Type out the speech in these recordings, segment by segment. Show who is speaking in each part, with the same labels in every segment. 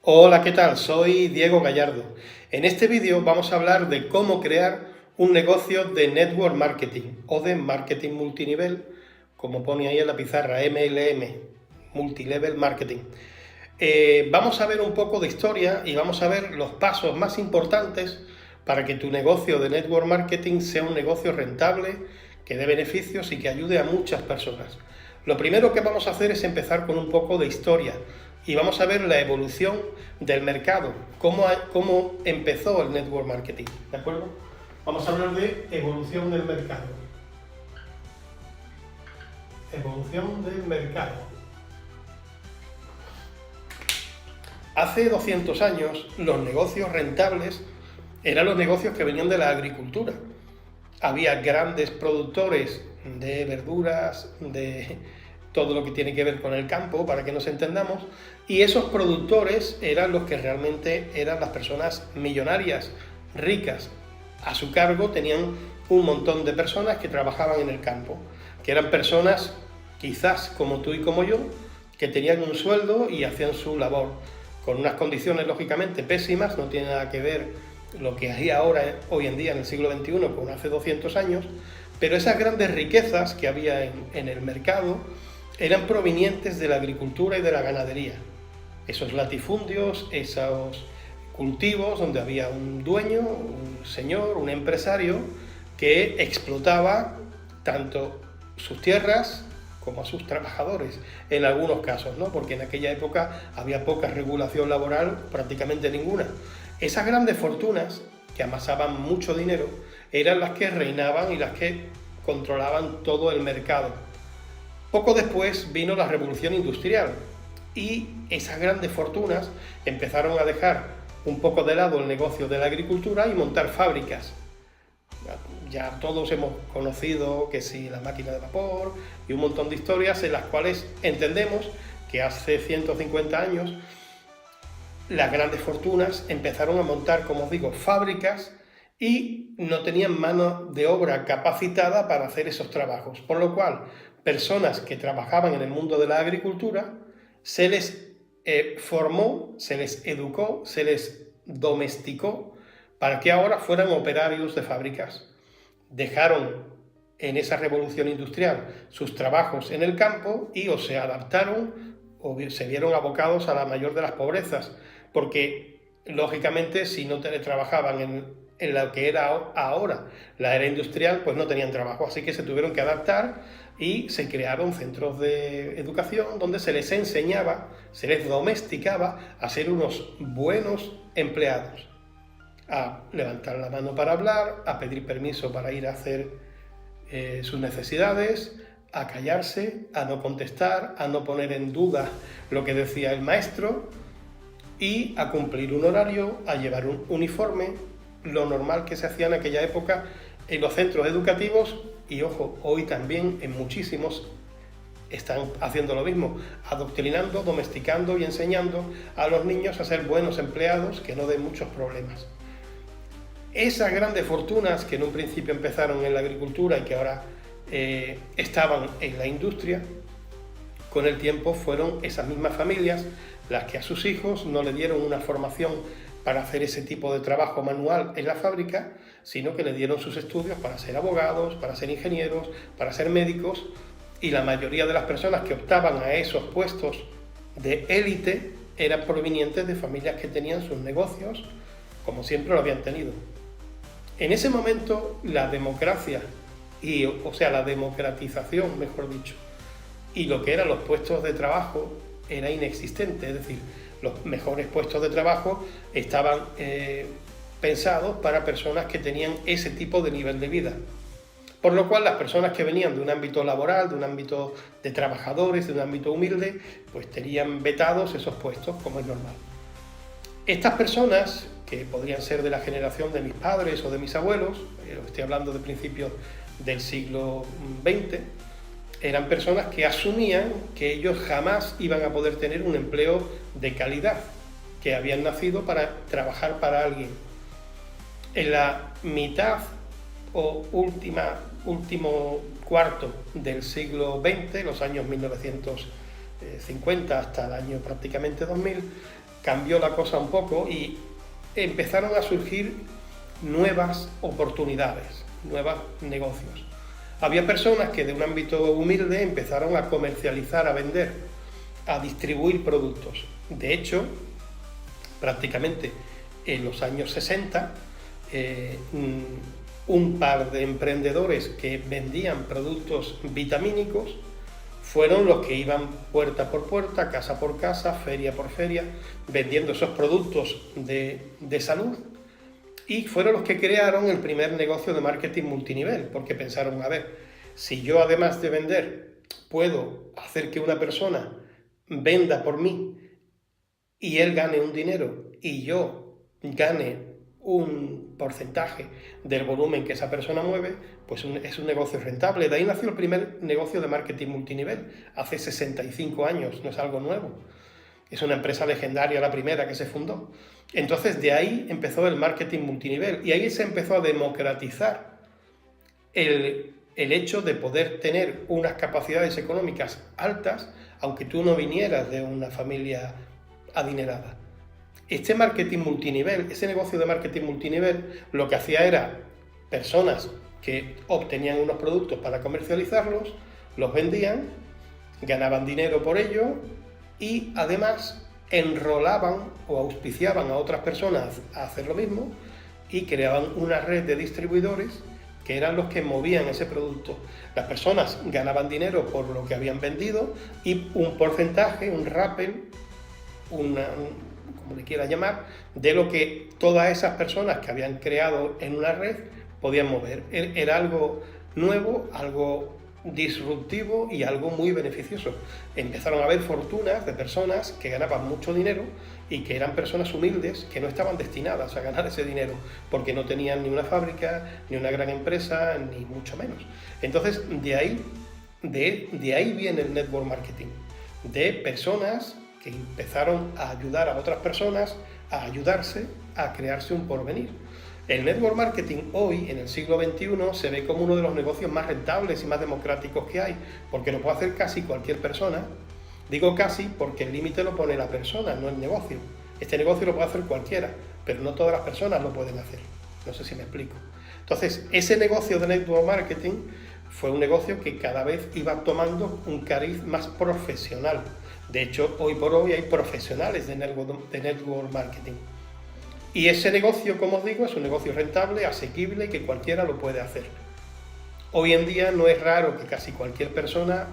Speaker 1: Hola, ¿qué tal? Soy Diego Gallardo. En este vídeo vamos a hablar de cómo crear un negocio de network marketing o de marketing multinivel, como pone ahí en la pizarra, MLM, Multilevel Marketing. Vamos a ver un poco de historia y vamos a ver los pasos más importantes para que tu negocio de network marketing sea un negocio rentable, que dé beneficios y que ayude a muchas personas. Lo primero que vamos a hacer es empezar con un poco de historia y vamos a ver la evolución del mercado, cómo empezó el network marketing, ¿de acuerdo? Vamos a hablar de evolución del mercado. Evolución del mercado. Hace 200 años los negocios rentables eran los negocios que venían de la agricultura. Había grandes productores de verduras, de todo lo que tiene que ver con el campo, para que nos entendamos, y esos productores eran los que realmente eran las personas millonarias, ricas. A su cargo tenían un montón de personas que trabajaban en el campo, que eran personas quizás como tú y como yo, que tenían un sueldo y hacían su labor, con unas condiciones lógicamente pésimas. No tiene nada que ver lo que hay ahora, hoy en día, en el siglo XXI, con hace 200 años, pero esas grandes riquezas que había en el mercado eran provenientes de la agricultura y de la ganadería. Esos latifundios, esos cultivos donde había un dueño, un señor, un empresario que explotaba tanto sus tierras como a sus trabajadores, en algunos casos, ¿no? Porque en aquella época había poca regulación laboral, prácticamente ninguna. Esas grandes fortunas, que amasaban mucho dinero, eran las que reinaban y las que controlaban todo el mercado. Poco después vino la revolución industrial y esas grandes fortunas empezaron a dejar un poco de lado el negocio de la agricultura y montar fábricas. Ya todos hemos conocido que sí, la máquina de vapor y un montón de historias en las cuales entendemos que hace 150 años las grandes fortunas empezaron a montar, como os digo, fábricas y no tenían mano de obra capacitada para hacer esos trabajos, por lo cual personas que trabajaban en el mundo de la agricultura se les formó, se les educó, se les domesticó para que ahora fueran operarios de fábricas. Dejaron en esa revolución industrial sus trabajos en el campo y o se adaptaron o se vieron abocados a la mayor de las pobrezas, porque lógicamente si no trabajaban en lo que era ahora la era industrial, pues no tenían trabajo, así que se tuvieron que adaptar y se crearon centros de educación donde se les enseñaba, se les domesticaba a ser unos buenos empleados, a levantar la mano para hablar, a pedir permiso para ir a hacer sus necesidades, a callarse, a no contestar, a no poner en duda lo que decía el maestro y a cumplir un horario, a llevar un uniforme, lo normal que se hacía en aquella época en los centros educativos. Y ojo, hoy también en muchísimos están haciendo lo mismo, adoctrinando, domesticando y enseñando a los niños a ser buenos empleados que no den muchos problemas. Esas grandes fortunas que en un principio empezaron en la agricultura y que ahora estaban en la industria, con el tiempo fueron esas mismas familias las que a sus hijos no le dieron una formación para hacer ese tipo de trabajo manual en la fábrica, sino que le dieron sus estudios para ser abogados, para ser ingenieros, para ser médicos, y la mayoría de las personas que optaban a esos puestos de élite eran provenientes de familias que tenían sus negocios, como siempre lo habían tenido. En ese momento la democracia, la democratización, mejor dicho, y lo que eran los puestos de trabajo era inexistente, es decir, los mejores puestos de trabajo estaban pensados para personas que tenían ese tipo de nivel de vida. Por lo cual las personas que venían de un ámbito laboral, de un ámbito de trabajadores, de un ámbito humilde, pues tenían vetados esos puestos, como es normal. Estas personas, que podrían ser de la generación de mis padres o de mis abuelos, estoy hablando de principios del siglo XX, eran personas que asumían que ellos jamás iban a poder tener un empleo de calidad, que habían nacido para trabajar para alguien. En la mitad o último cuarto del siglo XX, los años 1950 hasta el año prácticamente 2000, cambió la cosa un poco y empezaron a surgir nuevas oportunidades, nuevos negocios. Había personas que de un ámbito humilde empezaron a comercializar, a vender, a distribuir productos. De hecho, prácticamente en los años 60, un par de emprendedores que vendían productos vitamínicos fueron los que iban puerta por puerta, casa por casa, feria por feria, vendiendo esos productos de salud, y fueron los que crearon el primer negocio de marketing multinivel, porque pensaron, a ver, si yo además de vender puedo hacer que una persona venda por mí y él gane un dinero y yo gane un porcentaje del volumen que esa persona mueve, pues es un negocio rentable. De ahí nació el primer negocio de marketing multinivel, hace 65 años, no es algo nuevo. Es una empresa legendaria, la primera que se fundó. Entonces, de ahí empezó el marketing multinivel y ahí se empezó a democratizar el hecho de poder tener unas capacidades económicas altas, aunque tú no vinieras de una familia adinerada. Este marketing multinivel, ese negocio de marketing multinivel, lo que hacía era personas que obtenían unos productos para comercializarlos, los vendían, ganaban dinero por ello y además enrolaban o auspiciaban a otras personas a hacer lo mismo y creaban una red de distribuidores que eran los que movían ese producto. Las personas ganaban dinero por lo que habían vendido y un porcentaje, un rappel, como le quiera llamar, de lo que todas esas personas que habían creado en una red podían mover. Era algo nuevo, algo disruptivo y algo muy beneficioso. Empezaron a haber fortunas de personas que ganaban mucho dinero y que eran personas humildes que no estaban destinadas a ganar ese dinero porque no tenían ni una fábrica, ni una gran empresa, ni mucho menos. Entonces, de ahí viene el network marketing, de personas que empezaron a ayudar a otras personas a ayudarse a crearse un porvenir. El network marketing hoy, en el siglo XXI, se ve como uno de los negocios más rentables y más democráticos que hay, porque lo puede hacer casi cualquier persona. Digo casi porque el límite lo pone la persona, no el negocio. Este negocio lo puede hacer cualquiera, pero no todas las personas lo pueden hacer. No sé si me explico. Entonces, ese negocio de network marketing fue un negocio que cada vez iba tomando un cariz más profesional. De hecho, hoy por hoy hay profesionales de network marketing. Y ese negocio, como os digo, es un negocio rentable, asequible y que cualquiera lo puede hacer. Hoy en día no es raro que casi cualquier persona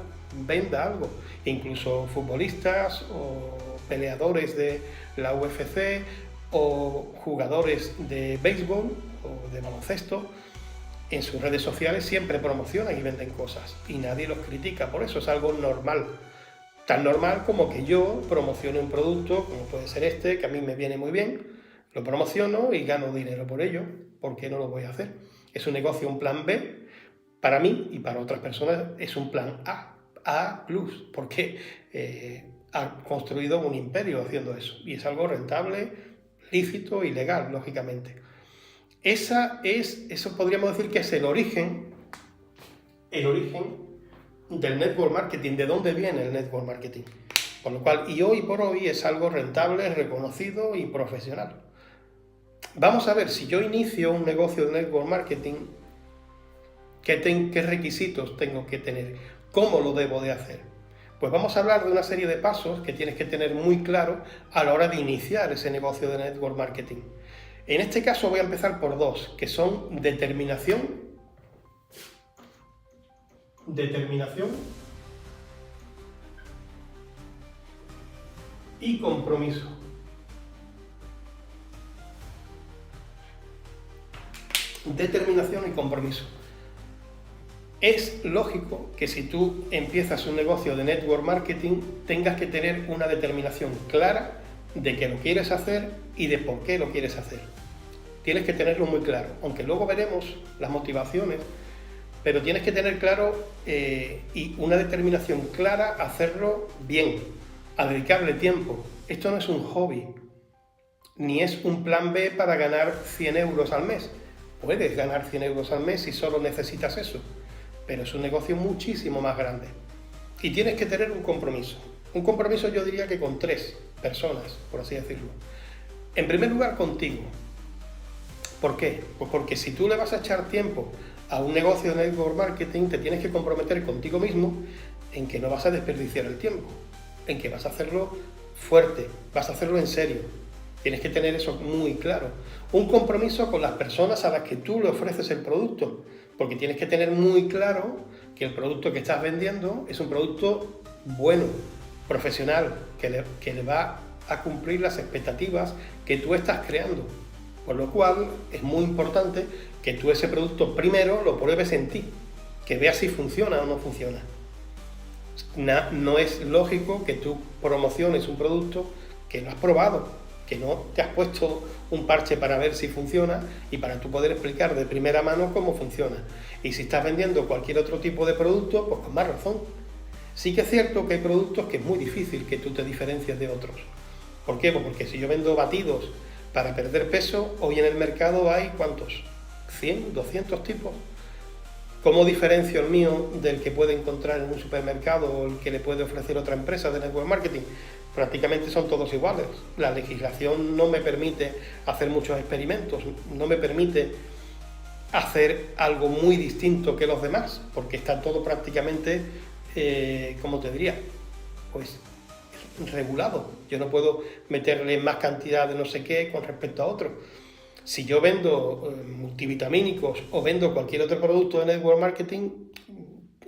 Speaker 1: venda algo, incluso futbolistas o peleadores de la UFC o jugadores de béisbol o de baloncesto. En sus redes sociales siempre promocionan y venden cosas y nadie los critica, por eso es algo normal. Tan normal como que yo promocione un producto, como puede ser este, que a mí me viene muy bien, lo promociono y gano dinero por ello. ¿Por qué no lo voy a hacer? Es un negocio, un plan B, para mí y para otras personas es un plan A+, porque ha construido un imperio haciendo eso y es algo rentable, lícito y legal, lógicamente. Eso podríamos decir que es el origen del network marketing, de dónde viene el network marketing. Con lo cual, y hoy por hoy es algo rentable, reconocido y profesional. Vamos a ver, si yo inicio un negocio de network marketing, ¿qué requisitos tengo que tener? ¿Cómo lo debo de hacer? Pues vamos a hablar de una serie de pasos que tienes que tener muy claro a la hora de iniciar ese negocio de network marketing. En este caso voy a empezar por dos, que son determinación y compromiso. Determinación y compromiso. Es lógico que si tú empiezas un negocio de network marketing tengas que tener una determinación clara de que lo quieres hacer y de por qué lo quieres hacer. Tienes que tenerlo muy claro, aunque luego veremos las motivaciones, pero tienes que tener claro y una determinación clara a hacerlo bien, a dedicarle tiempo. Esto no es un hobby, ni es un plan B para ganar 100 euros al mes. Puedes ganar 100 euros al mes si solo necesitas eso, pero es un negocio muchísimo más grande. Y tienes que tener un compromiso. Un compromiso yo diría que con 3 personas, por así decirlo. En primer lugar, contigo. ¿Por qué? Pues porque si tú le vas a echar tiempo a un negocio de network marketing, te tienes que comprometer contigo mismo en que no vas a desperdiciar el tiempo, en que vas a hacerlo fuerte, vas a hacerlo en serio. Tienes que tener eso muy claro. Un compromiso con las personas a las que tú le ofreces el producto, porque tienes que tener muy claro que el producto que estás vendiendo es un producto bueno, profesional, que le va a cumplir las expectativas que tú estás creando. Por lo cual es muy importante que tú ese producto primero lo pruebes en ti, que veas si funciona o no funciona. No es lógico que tú promociones un producto que no has probado, que no te has puesto un parche para ver si funciona y para tú poder explicar de primera mano cómo funciona. Y si estás vendiendo cualquier otro tipo de producto, pues con más razón. Sí que es cierto que hay productos que es muy difícil que tú te diferencies de otros. ¿Por qué? Pues porque si yo vendo batidos para perder peso, hoy en el mercado hay ¿cuántos? ¿100? ¿200 tipos? ¿Cómo diferencio el mío del que puede encontrar en un supermercado o el que le puede ofrecer otra empresa de network marketing? Prácticamente son todos iguales. La legislación no me permite hacer muchos experimentos, no me permite hacer algo muy distinto que los demás, porque está todo prácticamente, ¿cómo te diría? Pues regulado. Yo no puedo meterle más cantidad de no sé qué con respecto a otro. Si yo vendo multivitamínicos o vendo cualquier otro producto de network marketing,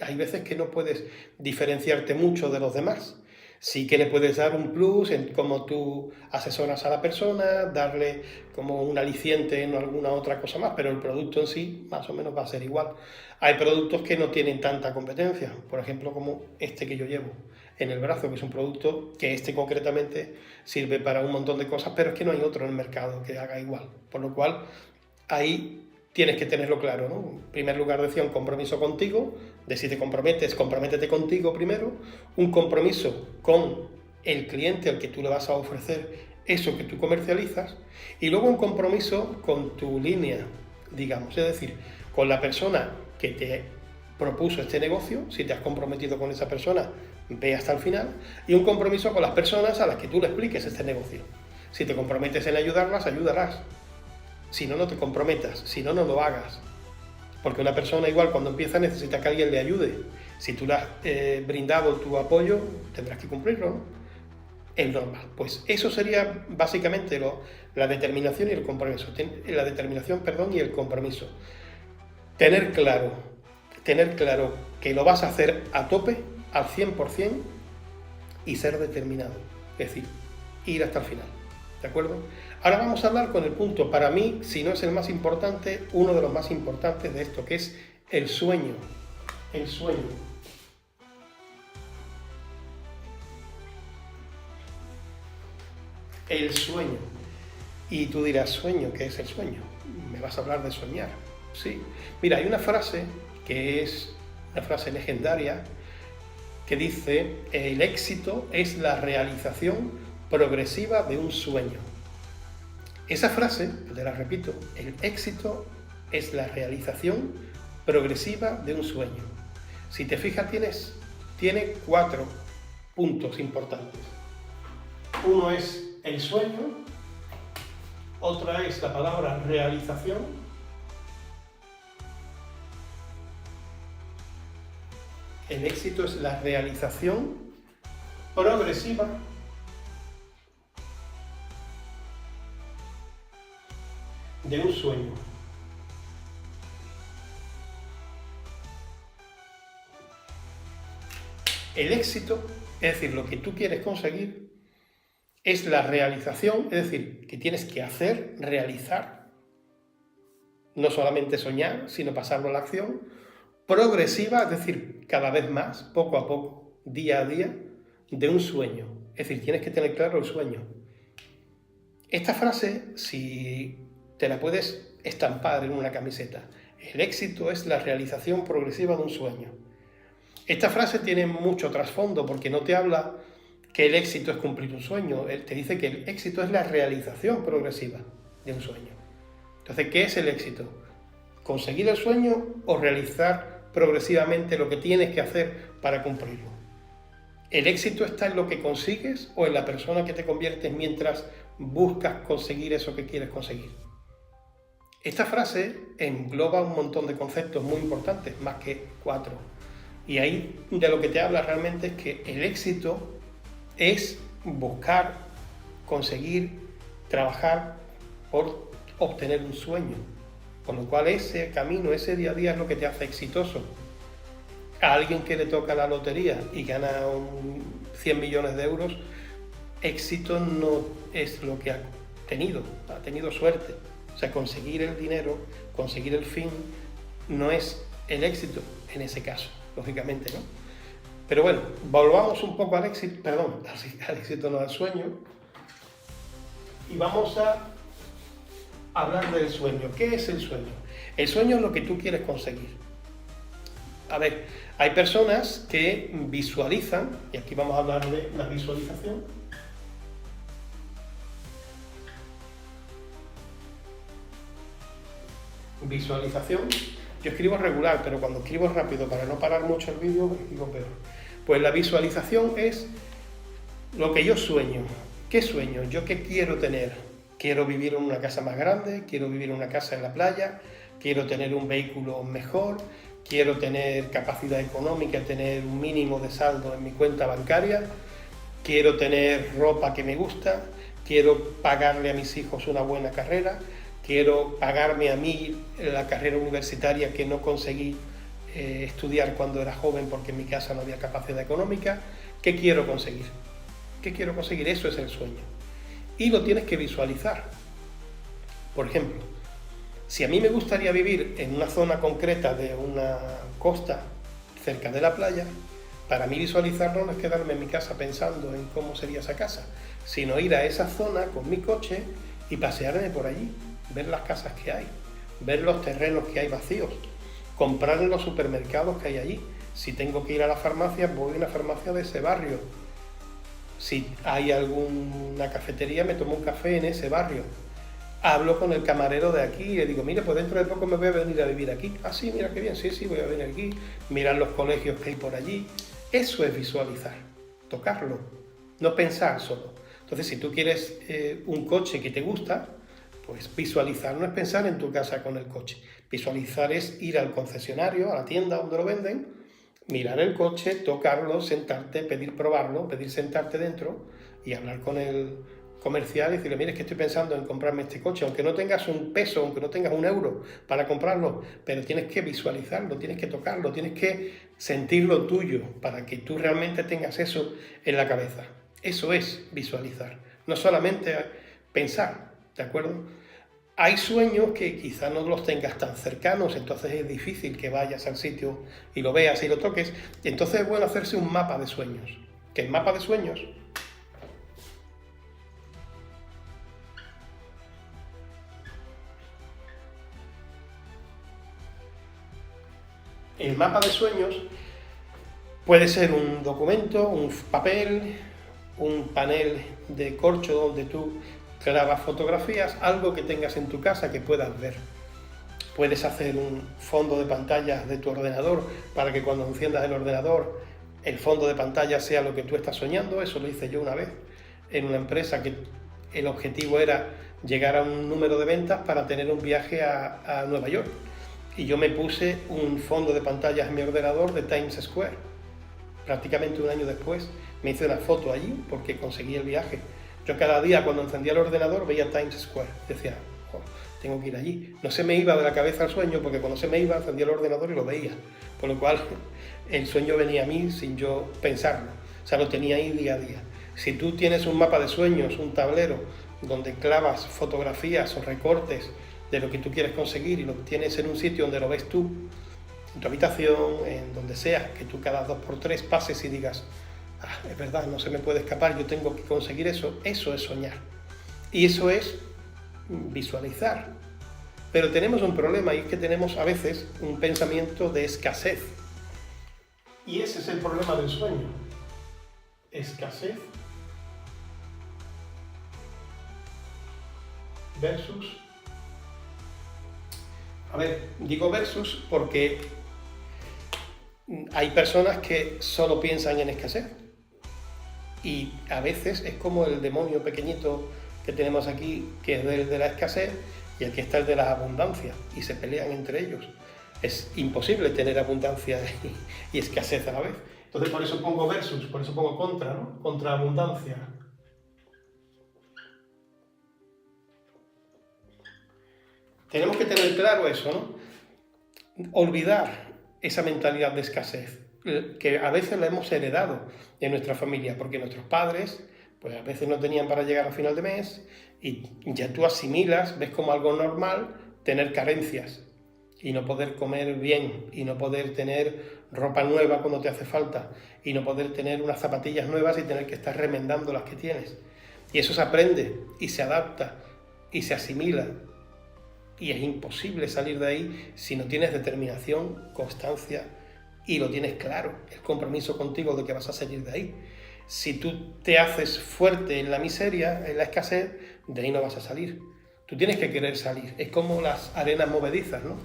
Speaker 1: hay veces que no puedes diferenciarte mucho de los demás. Sí que le puedes dar un plus en cómo tú asesoras a la persona, darle como un aliciente en alguna otra cosa más, pero el producto en sí más o menos va a ser igual. Hay productos que no tienen tanta competencia, por ejemplo como este que yo llevo en el brazo, que es un producto que concretamente sirve para un montón de cosas, pero es que no hay otro en el mercado que haga igual, por lo cual ahí tienes que tenerlo claro, ¿no? En primer lugar decía un compromiso contigo, de si te comprometes, comprométete contigo primero, un compromiso con el cliente al que tú le vas a ofrecer eso que tú comercializas, y luego un compromiso con tu línea, digamos, es decir, con la persona que te propuso este negocio, si te has comprometido con esa persona, ve hasta el final, y un compromiso con las personas a las que tú le expliques este negocio. Si te comprometes en ayudarlas, ayudarás. Si no, no te comprometas, si no, no lo hagas. Porque una persona igual cuando empieza necesita que alguien le ayude. Si tú le has brindado tu apoyo, tendrás que cumplirlo, ¿no? Es normal. Pues eso sería básicamente la determinación y el compromiso. La determinación, y el compromiso. Tener claro que lo vas a hacer a tope, al 100%, y ser determinado. Es decir, ir hasta el final. ¿De acuerdo? Ahora vamos a hablar con el punto, para mí, si no es el más importante, uno de los más importantes de esto, que es el sueño. El sueño. El sueño. Y tú dirás, ¿sueño? ¿Qué es el sueño? Me vas a hablar de soñar. Sí. Mira, hay una frase que es una frase legendaria que dice, el éxito es la realización progresiva de un sueño. Esa frase, te la repito, el éxito es la realización progresiva de un sueño. Si te fijas, tiene 4 puntos importantes. Uno es el sueño, otra es la palabra realización, el éxito es la realización progresiva de un sueño. El éxito, es decir, lo que tú quieres conseguir, es la realización, es decir, que tienes que hacer, realizar, no solamente soñar, sino pasarlo a la acción, progresiva, es decir, cada vez más, poco a poco, día a día, de un sueño. Es decir, tienes que tener claro el sueño. Esta frase, si te la puedes estampar en una camiseta, el éxito es la realización progresiva de un sueño. Esta frase tiene mucho trasfondo porque no te habla que el éxito es cumplir un sueño, él te dice que el éxito es la realización progresiva de un sueño. Entonces, ¿qué es el éxito? ¿Conseguir el sueño o realizar progresivamente lo que tienes que hacer para cumplirlo? ¿El éxito está en lo que consigues o en la persona que te conviertes mientras buscas conseguir eso que quieres conseguir? Esta frase engloba un montón de conceptos muy importantes, más que 4. Y ahí de lo que te habla realmente es que el éxito es buscar, conseguir, trabajar por obtener un sueño. Con lo cual ese camino, ese día a día es lo que te hace exitoso. A alguien que le toca la lotería y gana 100 millones de euros, éxito no es lo que ha tenido suerte. O sea, conseguir el dinero, conseguir el fin, no es el éxito en ese caso, lógicamente, ¿no? Pero bueno, volvamos un poco al éxito, al éxito no, al sueño, y vamos a hablar del sueño. ¿Qué es el sueño? El sueño es lo que tú quieres conseguir. A ver, hay personas que visualizan, y aquí vamos a hablar de la visualización. Visualización, yo escribo regular, pero cuando escribo rápido para no parar mucho el vídeo, escribo peor. Pues la visualización es lo que yo sueño. ¿Qué sueño? ¿Yo qué quiero tener? Quiero vivir en una casa más grande, quiero vivir en una casa en la playa, quiero tener un vehículo mejor, quiero tener capacidad económica, tener un mínimo de saldo en mi cuenta bancaria, quiero tener ropa que me gusta, quiero pagarle a mis hijos una buena carrera, quiero pagarme a mí la carrera universitaria que no conseguí estudiar cuando era joven porque en mi casa no había capacidad económica. ¿Qué quiero conseguir? ¿Qué quiero conseguir? Eso es el sueño. Y lo tienes que visualizar. Por ejemplo, si a mí me gustaría vivir en una zona concreta de una costa cerca de la playa, para mí visualizarlo no es quedarme en mi casa pensando en cómo sería esa casa, sino ir a esa zona con mi coche y pasearme por allí, ver las casas que hay, ver los terrenos que hay vacíos, comprar en los supermercados que hay allí. Si tengo que ir a la farmacia, voy a una farmacia de ese barrio. Si hay alguna cafetería, me tomo un café en ese barrio. Hablo con el camarero de aquí y le digo, mire, pues dentro de poco me voy a venir a vivir aquí. Ah, sí, mira qué bien, sí, voy a venir aquí. Mirar los colegios que hay por allí. Eso es visualizar, tocarlo, no pensar solo. Entonces, si tú quieres un coche que te gusta, pues visualizar no es pensar en tu casa con el coche. Visualizar es ir al concesionario, a la tienda donde lo venden, mirar el coche, tocarlo, sentarte, pedir probarlo, pedir sentarte dentro y hablar con el comercial y decirle, mire, es que estoy pensando en comprarme este coche, aunque no tengas un peso, aunque no tengas un euro para comprarlo, pero tienes que visualizarlo, tienes que tocarlo, tienes que sentirlo tuyo para que tú realmente tengas eso en la cabeza. Eso es visualizar, no solamente pensar, ¿de acuerdo? Hay sueños que quizás no los tengas tan cercanos, entonces es difícil que vayas al sitio y lo veas y lo toques. Entonces es bueno hacerse un mapa de sueños. Que el mapa de sueños puede ser un documento, un papel, un panel de corcho donde tú grabas fotografías, algo que tengas en tu casa que puedas ver. Puedes hacer un fondo de pantalla de tu ordenador para que cuando enciendas el ordenador el fondo de pantalla sea lo que tú estás soñando. Eso lo hice yo una vez en una empresa que el objetivo era llegar a un número de ventas para tener un viaje a Nueva York. Y yo me puse un fondo de pantallas en mi ordenador de Times Square. Prácticamente un año después me hice una foto allí porque conseguí el viaje. Yo cada día cuando encendía el ordenador veía Times Square. Decía, oh, tengo que ir allí. No se me iba de la cabeza el sueño porque cuando se me iba encendía el ordenador y lo veía. Por lo cual el sueño venía a mí sin yo pensarlo. O sea, lo tenía ahí día a día. Si tú tienes un mapa de sueños, un tablero donde clavas fotografías o recortes de lo que tú quieres conseguir y lo tienes en un sitio donde lo ves tú, en tu habitación, en donde sea, que tú cada 2x3 pases y digas, ah, es verdad, no se me puede escapar, yo tengo que conseguir eso. Eso es soñar. Y eso es visualizar. Pero tenemos un problema y es que tenemos a veces un pensamiento de escasez. Y ese es el problema del sueño. Escasez versus... A ver, digo versus porque hay personas que solo piensan en escasez. Y a veces es como el demonio pequeñito que tenemos aquí, que es el de la escasez, y aquí está el de la abundancia, y se pelean entre ellos. Es imposible tener abundancia y escasez a la vez. Entonces por eso pongo versus, por eso pongo contra, ¿no? Contra abundancia. Tenemos que tener claro eso, ¿no? Olvidar esa mentalidad de escasez, que a veces la hemos heredado en nuestra familia, porque nuestros padres, pues a veces no tenían para llegar a final de mes, y ya tú asimilas, ves como algo normal tener carencias, y no poder comer bien, y no poder tener ropa nueva cuando te hace falta, y no poder tener unas zapatillas nuevas y tener que estar remendando las que tienes. Y eso se aprende, y se adapta, y se asimila, y es imposible salir de ahí si no tienes determinación, constancia y lo tienes claro, el compromiso contigo de que vas a salir de ahí. Si tú te haces fuerte en la miseria, en la escasez, de ahí no vas a salir. Tú tienes que querer salir. Es como las arenas movedizas, ¿no?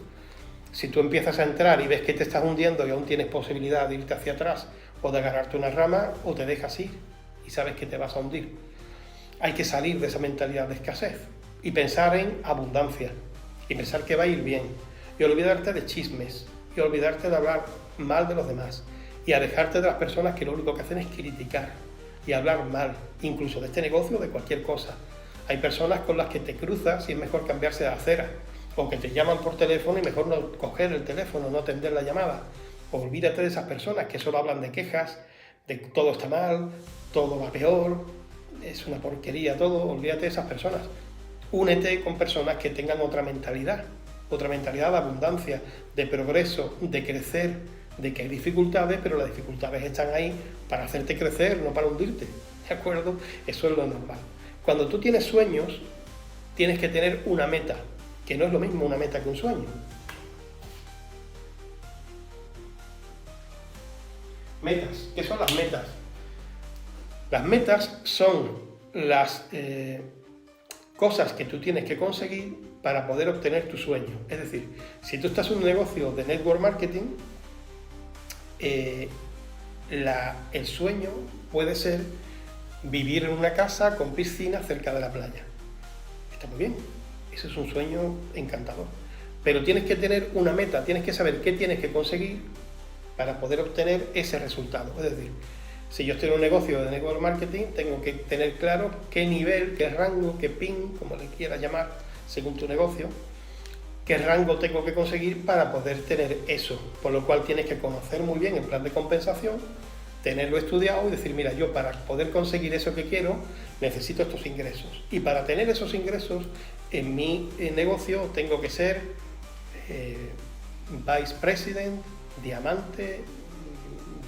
Speaker 1: Si tú empiezas a entrar y ves que te estás hundiendo y aún tienes posibilidad de irte hacia atrás o de agarrarte una rama, o te dejas ir y sabes que te vas a hundir. Hay que salir de esa mentalidad de escasez y pensar en abundancia. Y pensar que va a ir bien, y olvidarte de chismes, y olvidarte de hablar mal de los demás, y alejarte de las personas que lo único que hacen es criticar y hablar mal, incluso de este negocio o de cualquier cosa. Hay personas con las que te cruzas y es mejor cambiarse de acera, o que te llaman por teléfono y mejor no coger el teléfono, no atender la llamada. Olvídate de esas personas que solo hablan de quejas, de todo está mal, todo va peor, es una porquería todo, olvídate de esas personas. Únete con personas que tengan otra mentalidad de abundancia, de progreso, de crecer, de que hay dificultades, pero las dificultades están ahí para hacerte crecer, no para hundirte, ¿de acuerdo? Eso es lo normal. Cuando tú tienes sueños, tienes que tener una meta, que no es lo mismo una meta que un sueño. Metas, ¿qué son las metas? Las metas son las cosas que tú tienes que conseguir para poder obtener tu sueño. Es decir, si tú estás en un negocio de network marketing, el sueño puede ser vivir en una casa con piscina cerca de la playa. Está muy bien, ese es un sueño encantador. Pero tienes que tener una meta, tienes que saber qué tienes que conseguir para poder obtener ese resultado. Es decir, si yo estoy en un negocio de network marketing, tengo que tener claro qué nivel, qué rango, qué PIN, como le quieras llamar, según tu negocio, qué rango tengo que conseguir para poder tener eso. Por lo cual tienes que conocer muy bien el plan de compensación, tenerlo estudiado y decir, mira, yo para poder conseguir eso que quiero, necesito estos ingresos. Y para tener esos ingresos en mi negocio tengo que ser Vice President, diamante,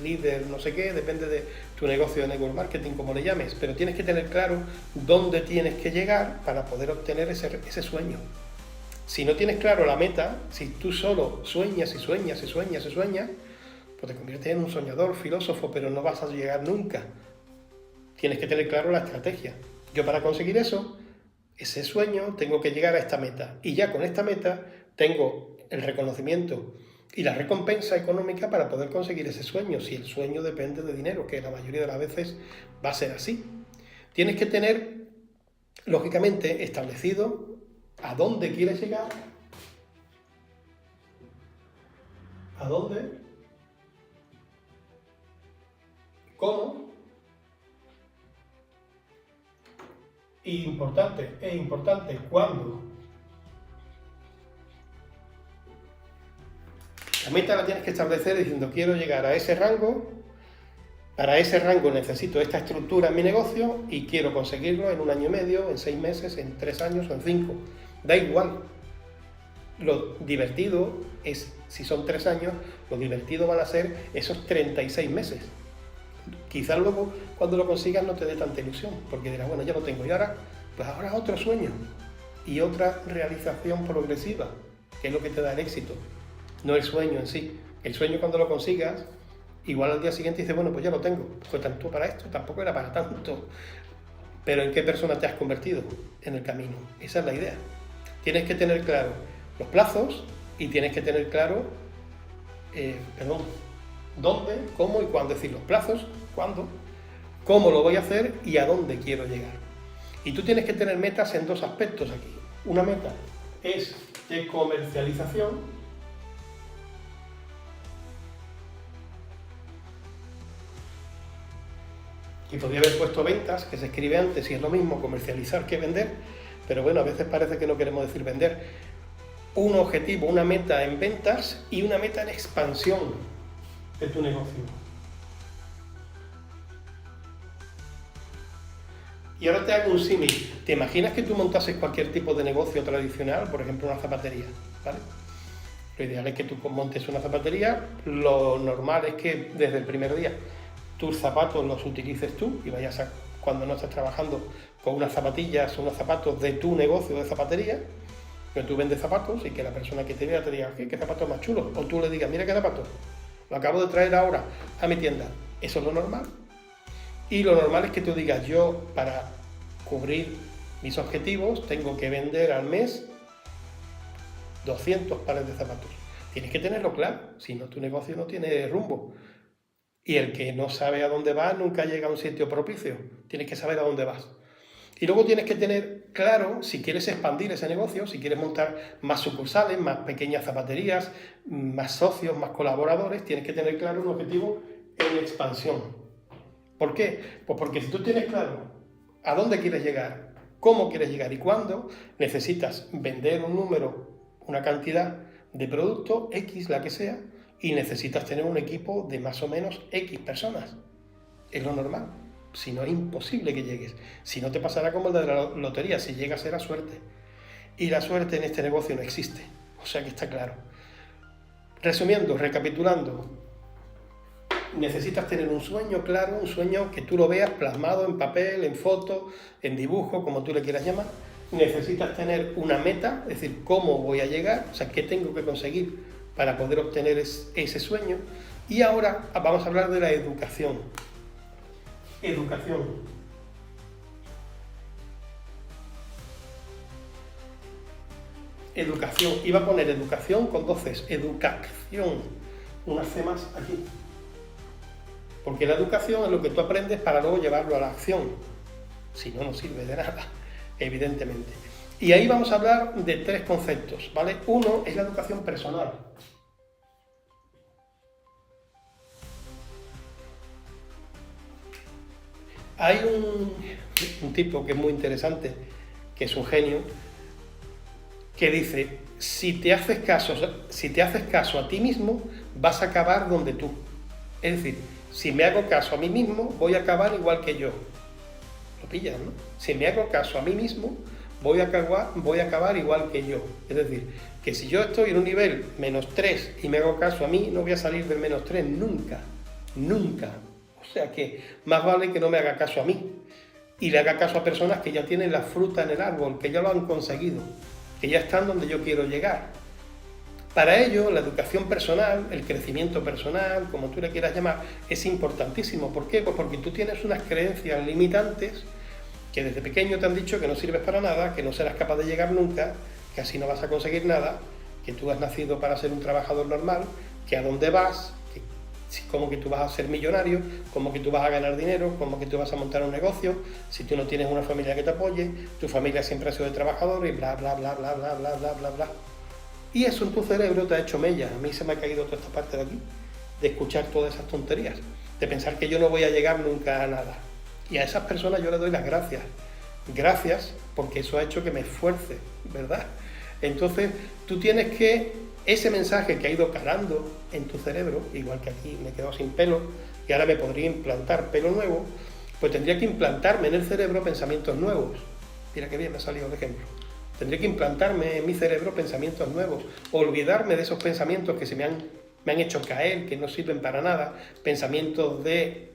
Speaker 1: líder, no sé qué, depende de tu negocio de network marketing, como le llames, pero tienes que tener claro dónde tienes que llegar para poder obtener ese sueño. Si no tienes claro la meta, si tú solo sueñas y sueñas y sueñas y sueñas, pues te conviertes en un soñador, filósofo, pero no vas a llegar nunca. Tienes que tener claro la estrategia. Yo para conseguir eso, ese sueño, tengo que llegar a esta meta. Y ya con esta meta tengo el reconocimiento y la recompensa económica para poder conseguir ese sueño, si el sueño depende de dinero, que la mayoría de las veces va a ser así. Tienes que tener, lógicamente, establecido a dónde quieres llegar, a dónde, cómo, y importante, cuándo. La meta la tienes que establecer diciendo, quiero llegar a ese rango, para ese rango necesito esta estructura en mi negocio y quiero conseguirlo en 1 año y medio, en 6 meses, en 3 años o en 5. Da igual. Lo divertido es, si son 3 años, lo divertido van a ser esos 36 meses. Quizás luego, cuando lo consigas, no te dé tanta ilusión, porque dirás, bueno, ya lo tengo. Y ahora, pues ahora otro sueño y otra realización progresiva, que es lo que te da el éxito. No el sueño en sí. El sueño cuando lo consigas, igual al día siguiente dices, bueno, pues ya lo tengo. Fue tanto para esto, tampoco era para tanto. Pero ¿en qué persona te has convertido en el camino? Esa es la idea. Tienes que tener claro los plazos y tienes que tener claro, dónde, cómo y cuándo. Es decir, los plazos, cuándo, cómo lo voy a hacer y a dónde quiero llegar. Y tú tienes que tener metas en dos aspectos aquí. Una meta es de comercialización, y podría haber puesto ventas, que se escribe antes y es lo mismo comercializar que vender, pero bueno, a veces parece que no queremos decir vender. Un objetivo, una meta en ventas y una meta en expansión de tu negocio. Y ahora te hago un símil. ¿Te imaginas que tú montases cualquier tipo de negocio tradicional, por ejemplo una zapatería, ¿vale? Lo ideal es que tú montes una zapatería, lo normal es que desde el primer día tus zapatos los utilices tú y vayas a, cuando no estés trabajando con unas zapatillas o unos zapatos de tu negocio de zapatería, que tú vendes zapatos y que la persona que te vea te diga, ¿qué zapatos más chulos? O tú le digas, mira qué zapatos, lo acabo de traer ahora a mi tienda. Eso es lo normal. Y lo normal es que tú digas, yo para cubrir mis objetivos tengo que vender al mes 200 pares de zapatos. Tienes que tenerlo claro, si no tu negocio no tiene rumbo. Y el que no sabe a dónde va nunca llega a un sitio propicio. Tienes que saber a dónde vas. Y luego tienes que tener claro, si quieres expandir ese negocio, si quieres montar más sucursales, más pequeñas zapaterías, más socios, más colaboradores, tienes que tener claro un objetivo en expansión. ¿Por qué? Pues porque si tú tienes claro a dónde quieres llegar, cómo quieres llegar y cuándo, necesitas vender un número, una cantidad de producto, X, la que sea, y necesitas tener un equipo de más o menos X personas. Es lo normal. Si no, es imposible que llegues. Si no, te pasará como el de la lotería, si llegas será suerte. Y la suerte en este negocio no existe. O sea que está claro. Resumiendo, recapitulando, necesitas tener un sueño claro, un sueño que tú lo veas plasmado en papel, en foto, en dibujo, como tú le quieras llamar. Necesitas tener una meta, es decir, cómo voy a llegar, o sea, qué tengo que conseguir para poder obtener ese sueño. Y ahora vamos a hablar de la educación. Educación. Educación. Iba a poner educación con dos Cs. Educación. Una C más aquí. Porque la educación es lo que tú aprendes para luego llevarlo a la acción. Si no, no sirve de nada, evidentemente. Y ahí vamos a hablar de tres conceptos, ¿vale? Uno es la educación personal. Hay un tipo que es muy interesante, que es un genio, que dice, si te haces caso a ti mismo, vas a acabar donde tú. Es decir, si me hago caso a mí mismo, voy a acabar igual que yo. Lo pillas, ¿no? Si me hago caso a mí mismo, voy a acabar igual que yo. Es decir, que si yo estoy en un nivel -3 y me hago caso a mí, no voy a salir del -3 nunca. Nunca. O sea que más vale que no me haga caso a mí y le haga caso a personas que ya tienen la fruta en el árbol, que ya lo han conseguido, que ya están donde yo quiero llegar. Para ello, la educación personal, el crecimiento personal, como tú le quieras llamar, es importantísimo. ¿Por qué? Pues porque tú tienes unas creencias limitantes que desde pequeño te han dicho que no sirves para nada, que no serás capaz de llegar nunca, que así no vas a conseguir nada, que tú has nacido para ser un trabajador normal, que a dónde vas, como que tú vas a ser millonario, como que tú vas a ganar dinero, como que tú vas a montar un negocio, si tú no tienes una familia que te apoye, tu familia siempre ha sido de trabajador y bla, bla, bla, bla, bla, bla, bla, bla, bla. Y eso en tu cerebro te ha hecho mella. A mí se me ha caído toda esta parte de aquí, de escuchar todas esas tonterías, de pensar que yo no voy a llegar nunca a nada. Y a esas personas yo les doy las gracias. Gracias porque eso ha hecho que me esfuerce, ¿verdad? Entonces tú tienes que, ese mensaje que ha ido calando en tu cerebro, igual que aquí me he quedado sin pelo y ahora me podría implantar pelo nuevo, pues tendría que implantarme en el cerebro pensamientos nuevos. Mira qué bien me ha salido el ejemplo. Tendría que implantarme en mi cerebro pensamientos nuevos, olvidarme de esos pensamientos que me han hecho caer, que no sirven para nada, pensamientos de,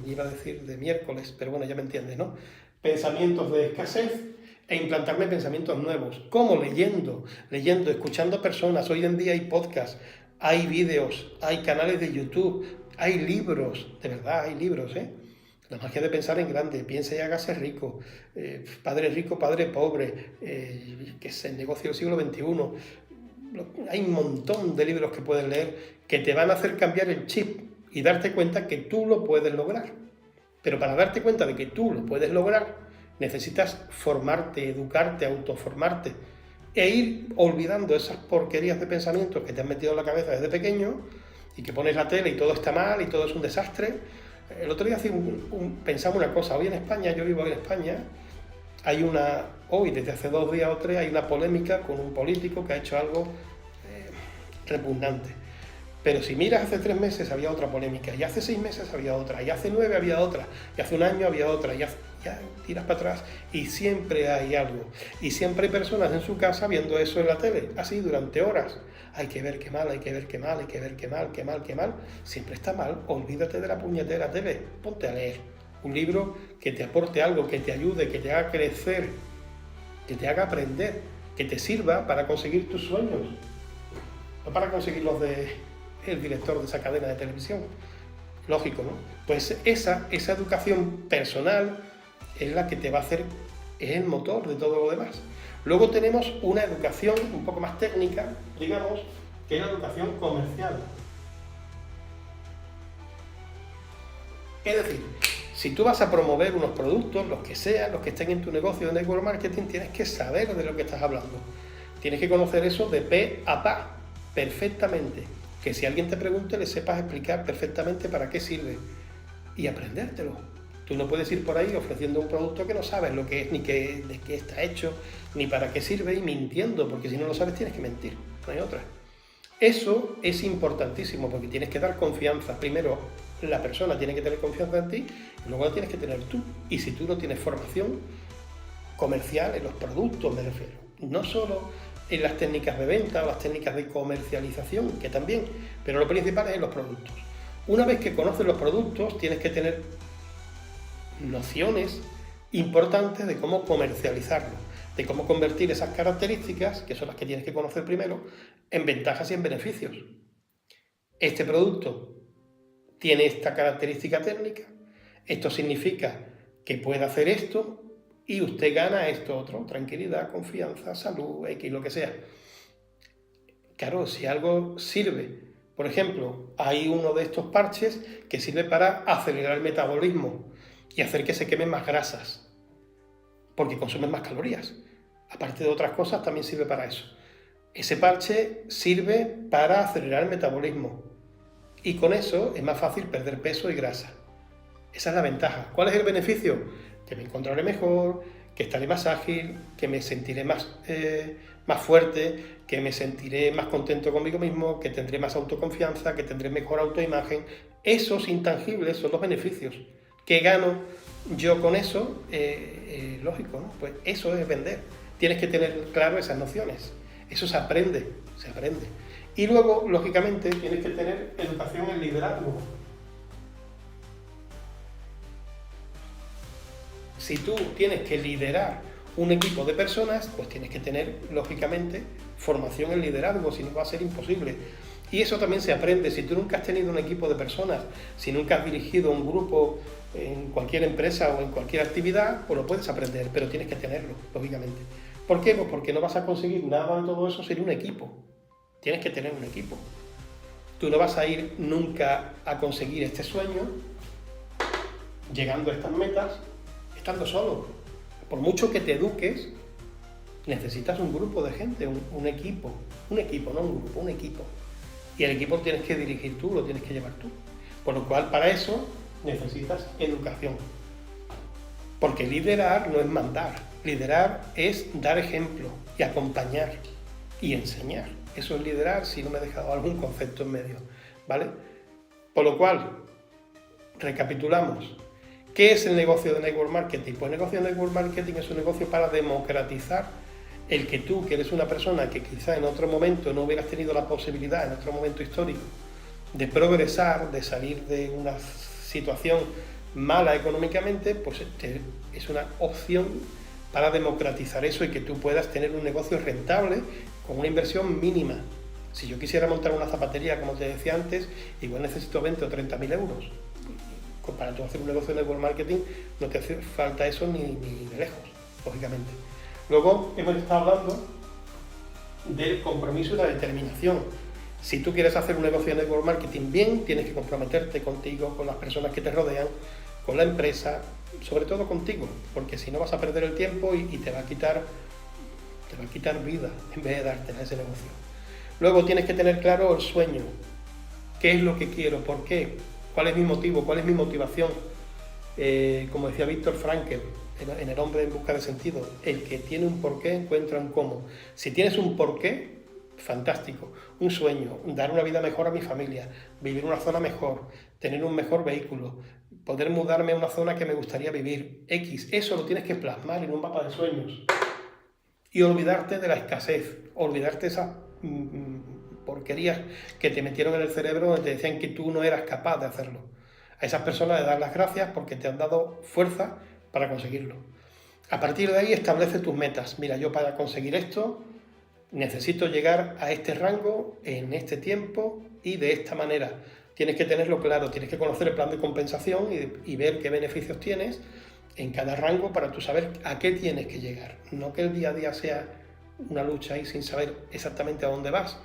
Speaker 1: iba a decir de miércoles, pero bueno, ya me entiendes, ¿no? Pensamientos de escasez e implantarme pensamientos nuevos. ¿Cómo? Leyendo, escuchando personas. Hoy en día hay podcasts, hay vídeos, hay canales de YouTube, hay libros, de verdad hay libros, ¿eh? La magia de pensar en grande, piensa y hágase rico, padre pobre, que es el negocio del siglo XXI. Hay un montón de libros que puedes leer que te van a hacer cambiar el chip y darte cuenta que tú lo puedes lograr. Pero para darte cuenta de que tú lo puedes lograr, necesitas formarte, educarte, autoformarte e ir olvidando esas porquerías de pensamientos que te han metido en la cabeza desde pequeño y que pones la tele y todo está mal y todo es un desastre. El otro día pensaba una cosa, hoy en España, yo vivo en España, hoy desde hace 2 días o 3 hay una polémica con un político que ha hecho algo repugnante. Pero si miras, hace 3 meses había otra polémica, y hace 6 meses había otra, y hace 9 había otra, y hace un año había otra, y ya tiras para atrás y siempre hay algo. Y siempre hay personas en su casa viendo eso en la tele, así durante horas. Hay que ver qué mal, hay que ver qué mal, hay que ver qué mal, qué mal, qué mal. Siempre está mal, olvídate de la puñetera tele, ponte a leer un libro que te aporte algo, que te ayude, que te haga crecer, que te haga aprender, que te sirva para conseguir tus sueños, no para conseguir los de el director de esa cadena de televisión. Lógico, ¿no? Pues esa educación personal es la que te va a hacer, es el motor de todo lo demás. Luego tenemos una educación un poco más técnica, digamos, que es la educación comercial. Es decir, si tú vas a promover unos productos, los que sean, los que estén en tu negocio de network marketing, tienes que saber de lo que estás hablando. Tienes que conocer eso de pe a pa, perfectamente. Que si alguien te pregunte, le sepas explicar perfectamente para qué sirve y aprendértelo. Tú no puedes ir por ahí ofreciendo un producto que no sabes lo que es, ni de qué está hecho, ni para qué sirve, y mintiendo, porque si no lo sabes tienes que mentir, no hay otra. Eso es importantísimo, porque tienes que dar confianza. Primero, la persona tiene que tener confianza en ti, y luego la tienes que tener tú. Y si tú no tienes formación comercial en los productos, me refiero, no solo en las técnicas de venta o las técnicas de comercialización, que también, pero lo principal es en los productos. Una vez que conoces los productos, tienes que tener nociones importantes de cómo comercializarlo, de cómo convertir esas características, que son las que tienes que conocer primero, en ventajas y en beneficios. Este producto tiene esta característica técnica, esto significa que puede hacer esto, y usted gana esto otro, tranquilidad, confianza, salud, X, lo que sea. Claro, si algo sirve, por ejemplo, hay uno de estos parches que sirve para acelerar el metabolismo y hacer que se quemen más grasas, porque consumen más calorías. Aparte de otras cosas, también sirve para eso. Ese parche sirve para acelerar el metabolismo y con eso es más fácil perder peso y grasa. Esa es la ventaja. ¿Cuál es el beneficio? Que me encontraré mejor, que estaré más ágil, que me sentiré más fuerte, que me sentiré más contento conmigo mismo, que tendré más autoconfianza, que tendré mejor autoimagen. Esos intangibles son los beneficios. ¿Qué gano yo con eso? Lógico, ¿no? Pues eso es vender. Tienes que tener claro esas nociones. Eso se aprende, se aprende. Y luego, lógicamente, tienes que tener educación en liderazgo. Si tú tienes que liderar un equipo de personas, pues tienes que tener, lógicamente, formación en liderazgo, si no va a ser imposible. Y eso también se aprende. Si tú nunca has tenido un equipo de personas, si nunca has dirigido un grupo en cualquier empresa o en cualquier actividad, pues lo puedes aprender, pero tienes que tenerlo, lógicamente. ¿Por qué? Pues porque no vas a conseguir nada de todo eso sin un equipo. Tienes que tener un equipo. Tú no vas a ir nunca a conseguir este sueño, llegando a estas metas, estando solo. Por mucho que te eduques, necesitas un grupo de gente, un equipo, no un grupo, un equipo. Y el equipo tienes que dirigir tú, lo tienes que llevar tú. Por lo cual, para eso, necesitas educación. Porque liderar no es mandar, liderar es dar ejemplo y acompañar y enseñar. Eso es liderar, si no me he dejado algún concepto en medio, ¿vale? Por lo cual, recapitulamos. ¿Qué es el negocio de network marketing? Pues el negocio de network marketing es un negocio para democratizar el que tú, que eres una persona que quizá en otro momento no hubieras tenido la posibilidad, en otro momento histórico, de progresar, de salir de una situación mala económicamente, pues es una opción para democratizar eso y que tú puedas tener un negocio rentable con una inversión mínima. Si yo quisiera montar una zapatería, como te decía antes, igual necesito 20 o 30.000 euros. Para tú hacer un negocio de network marketing no te hace falta eso ni de lejos, lógicamente. Luego hemos estado hablando del compromiso y la determinación. Si tú quieres hacer un negocio de network marketing bien, tienes que comprometerte contigo, con las personas que te rodean, con la empresa, sobre todo contigo, porque si no vas a perder el tiempo y te va a quitar vida en vez de darte a ese negocio. Luego tienes que tener claro el sueño. ¿Qué es lo que quiero? ¿Por qué? ¿Cuál es mi motivo? ¿Cuál es mi motivación? Como decía Víctor Frankl en El hombre en busca de sentido, el que tiene un porqué encuentra un cómo. Si tienes un porqué, fantástico. Un sueño, dar una vida mejor a mi familia, vivir en una zona mejor, tener un mejor vehículo, poder mudarme a una zona que me gustaría vivir, X. Eso lo tienes que plasmar en un mapa de sueños. Y olvidarte de la escasez, olvidarte de esas porquerías que te metieron en el cerebro donde te decían que tú no eras capaz de hacerlo. A esas personas les das las gracias porque te han dado fuerza para conseguirlo. A partir de ahí establece tus metas. Mira, yo para conseguir esto necesito llegar a este rango en este tiempo y de esta manera. Tienes que tenerlo claro, tienes que conocer el plan de compensación y ver qué beneficios tienes en cada rango para tú saber a qué tienes que llegar. No que el día a día sea una lucha ahí sin saber exactamente a dónde vas.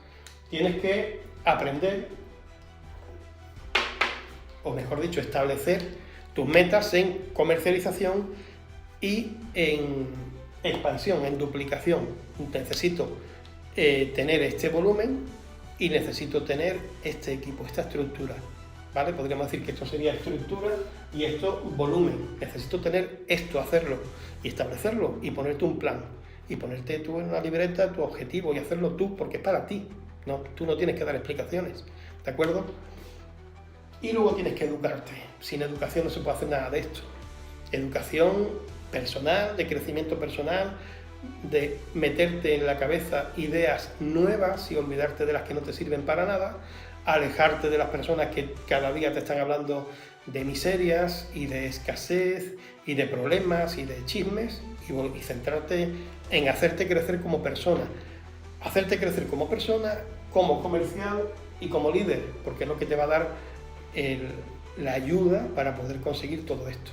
Speaker 1: Tienes que aprender, o mejor dicho, establecer tus metas en comercialización y en expansión, en duplicación. Necesito tener este volumen y necesito tener este equipo, esta estructura. ¿Vale? Podríamos decir que esto sería estructura y esto volumen. Necesito tener esto, hacerlo y establecerlo y ponerte un plan y ponerte tú en una libreta tu objetivo y hacerlo tú porque es para ti. No, tú no tienes que dar explicaciones, ¿de acuerdo? Y luego tienes que educarte. Sin educación no se puede hacer nada de esto. Educación personal, de crecimiento personal, de meterte en la cabeza ideas nuevas y olvidarte de las que no te sirven para nada, alejarte de las personas que cada día te están hablando de miserias y de escasez y de problemas y de chismes y centrarte en hacerte crecer como persona. Hacerte crecer como persona, como comercial y como líder, porque es lo que te va a dar la ayuda para poder conseguir todo esto.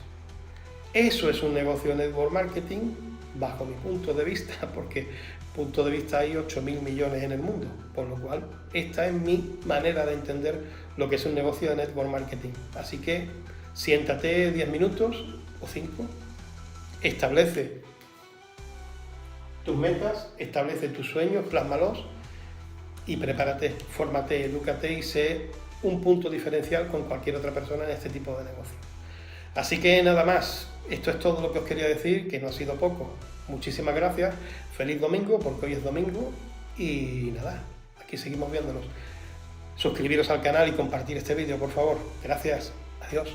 Speaker 1: Eso es un negocio de network marketing bajo mi punto de vista, porque punto de vista hay 8.000 millones en el mundo, por lo cual esta es mi manera de entender lo que es un negocio de network marketing. Así que siéntate 10 minutos o 5, establece tus metas, establece tus sueños, plásmalos y prepárate, fórmate, edúcate y sé un punto diferencial con cualquier otra persona en este tipo de negocio. Así que nada más, esto es todo lo que os quería decir, que no ha sido poco. Muchísimas gracias, feliz domingo, porque hoy es domingo y nada, aquí seguimos viéndonos. Suscribiros al canal y compartir este vídeo, por favor. Gracias, adiós.